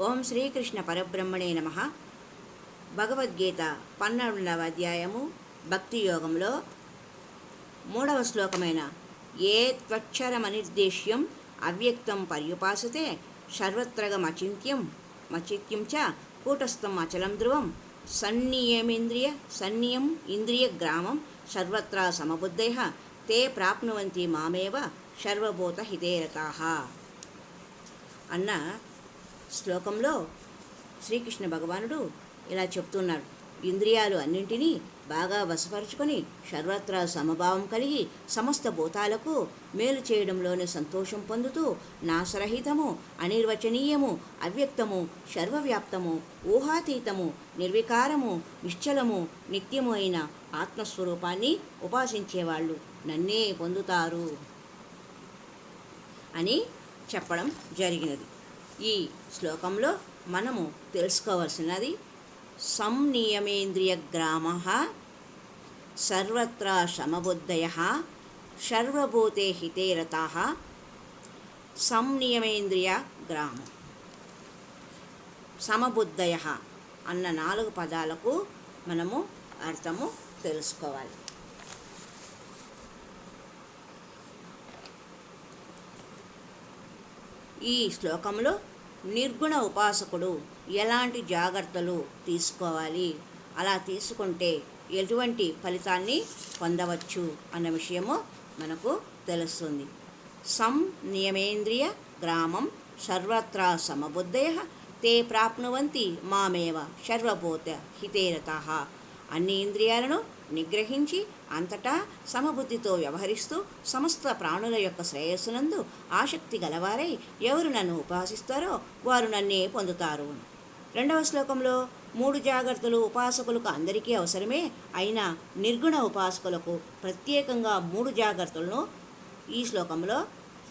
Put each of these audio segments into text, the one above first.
ఓం శ్రీకృష్ణ పరబ్రహ్మణే నమః. భగవద్గీత 12వ అధ్యాయము భక్తి యోగంలో 3వ శ్లోకమైన ఏ త్వక్షరమనిర్దేశ్యం అవ్యక్తం పర్యుపాసతే సర్వత్రగమచింత్యం చ కూటస్థం అచలం ధ్రువం సన్నియం ఇంద్రియ గ్రామం సర్వత్రా సమబుద్ధయః తే ప్రాప్నువంతి మామేవ సర్వభూత హితేరతాః అన్న శ్లోకంలో శ్రీకృష్ణ భగవానుడు ఇలా చెప్తున్నాడు. ఇంద్రియాలు అన్నింటినీ బాగా వశపరుచుకొని సర్వత్రా సమభావం కలిగి సమస్త భూతాలకు మేలు చేయడంలోనే సంతోషం పొందుతూ నాశరహితము, అనిర్వచనీయము, అవ్యక్తము, సర్వవ్యాప్తము, ఊహాతీతము, నిర్వికారము, నిశ్చలము, నిత్యము అయిన ఆత్మస్వరూపాన్ని ఉపాసించేవాళ్ళు నన్నే పొందుతారు అని చెప్పడం జరిగినది. ఈ శ్లోకంలో మనము తెలుసుకోవాల్సినది సంనియమేంద్రియ గ్రామః సర్వత్రా సమబుద్ధయః సర్వభూతే హితే రతాః. సంనియమేంద్రియ గ్రామం, సమబుద్ధయః అన్న 4 పదాలకు మనము అర్థము తెలుసుకోవాలి. ఈ శ్లోకంలో నిర్గుణ ఉపాసకుడు ఎలాంటి జాగ్రత్తలు తీసుకోవాలి, అలా తీసుకుంటే ఎటువంటి ఫలితాన్ని పొందవచ్చు అన్న విషయము మనకు తెలుస్తుంది. సంనియమేంద్రియ గ్రామం సర్వత్రా సమబుద్ధయః తే ప్రాప్నువంతి మామేవ సర్వభూత హితేరతాః. అన్ని ఇంద్రియాలను నిగ్రహించి అంతటా సమబుద్ధితో వ్యవహరిస్తూ సమస్త ప్రాణుల యొక్క శ్రేయస్సునందు ఆసక్తి గలవారై ఎవరు నన్ను ఉపాసిస్తారో వారు నన్నే పొందుతారు. 2వ శ్లోకంలో 3 జాగ్రత్తలు ఉపాసకులకు అందరికీ అవసరమే, అయినా నిర్గుణ ఉపాసకులకు ప్రత్యేకంగా 3 జాగ్రత్తలను ఈ శ్లోకంలో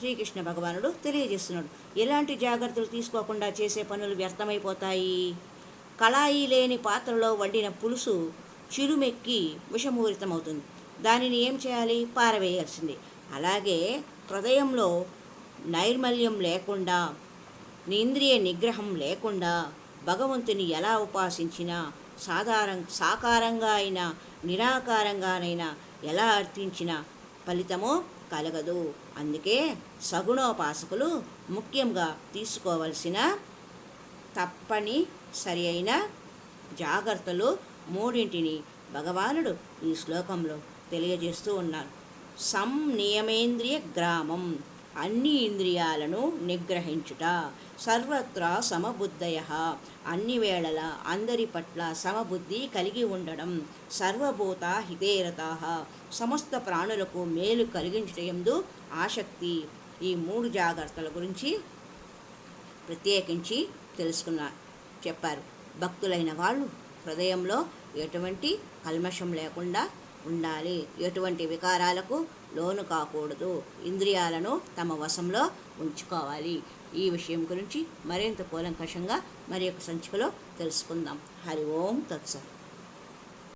శ్రీకృష్ణ భగవానుడు తెలియజేస్తున్నాడు. ఎలాంటి జాగ్రత్తలు తీసుకోకుండా చేసే పనులు వ్యర్థమైపోతాయి. కళాయి లేని పాత్రలో వండిన పులుసు చిరుమెక్కి విషమూరితమవుతుంది. దానిని ఏం చేయాలి? పారవేయాల్సిందే. అలాగే హృదయంలో నైర్మల్యం లేకుండా, ఇంద్రియ నిగ్రహం లేకుండా భగవంతుని ఎలా ఉపాసించినా, సాకారంగా అయినా నిరాకారంగానైనా ఎలా అర్థించినా ఫలితము కలగదు. అందుకే సగుణోపాసకులు ముఖ్యంగా తీసుకోవలసిన తప్పని సరి అయిన జాగ్రత్తలు 3 భగవానుడు ఈ శ్లోకంలో తెలియజేస్తూ ఉన్నారు. సంనియమేంద్రియ గ్రామం, అన్ని ఇంద్రియాలను నిగ్రహించుట. సర్వత్రా సమబుద్ధయః, అన్ని వేళల అందరి పట్ల సమబుద్ధి కలిగి ఉండడం. సర్వభూత హితేరతాః, సమస్త ప్రాణులకు మేలు కలిగించడందు ఆసక్తి. ఈ 3 జాగ్రత్తల గురించి ప్రత్యేకించి చెప్పారు. భక్తులైన వాళ్ళు హృదయంలో ఎటువంటి కల్మషం లేకుండా ఉండాలి, ఎటువంటి వికారాలకు లోను కాకూడదు, ఇంద్రియాలను తమ వశంలో ఉంచుకోవాలి. ఈ విషయం గురించి మరింత కూలంకషంగా మరి యొక్క సంచికలో తెలుసుకుందాం. హరి ఓం తత్సత్.